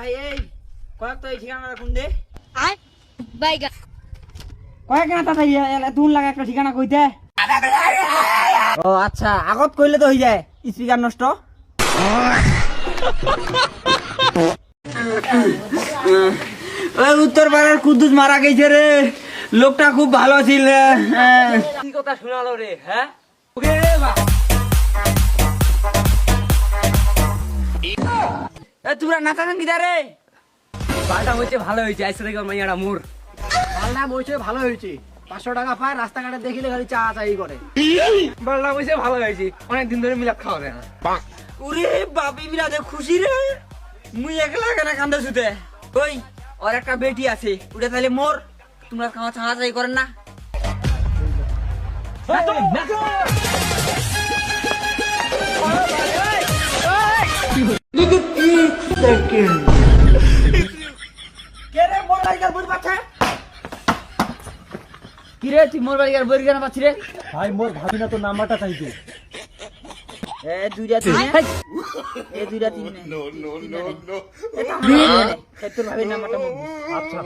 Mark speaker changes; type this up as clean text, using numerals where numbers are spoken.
Speaker 1: ভাই এই কয়েক তো এই ঠিকানা কোন দে
Speaker 2: আর বাইগা
Speaker 1: কয়েক না তাড়াতাড়ি তুন লাগা একটা ঠিকানা কইতে ও আচ্ছা আগত কইলে তো হই যায় স্পিকার নষ্ট ওই উত্তর পাড়ার কুদ্দুস মারা গেছে রে লোকটা খুব ভালো ছিল কি কথা শোনালো রে হ্যাঁ তোমরা নাচাছেন কি রে
Speaker 3: পাল্টা হয়েছে ভালো হয়েছে আইসে দেখো মাইয়াটা মোর
Speaker 4: পাল্টা হয়েছে ভালো হয়েছে 500 টাকা পায় রাস্তাঘাটে দেখিলে খালি চা চাই করে
Speaker 3: পাল্টা হয়েছে ভালো হয়েছে অনেকদিন ধরে মিলাদ খাওয়া যায় না
Speaker 1: ওরে বাপি মিলাদে খুশি রে মুই একলা কেন কান্দে শুতে ওই ওর একটা বেটি আছে ওটা তাহলে মোর তোমরা খাওয়া চাওয়া চাই করেন না কিরে তুই মোর বাড়ি আর বই কেন পাচ্ছি রে
Speaker 4: ভাই মোর ভাবি না তো নাম্বারটা চাইছে
Speaker 1: এ দুইটা তিন এ দুইটা তিন নো নো নো নো তোর ভাবির নাম্বারটা
Speaker 4: আচ্ছা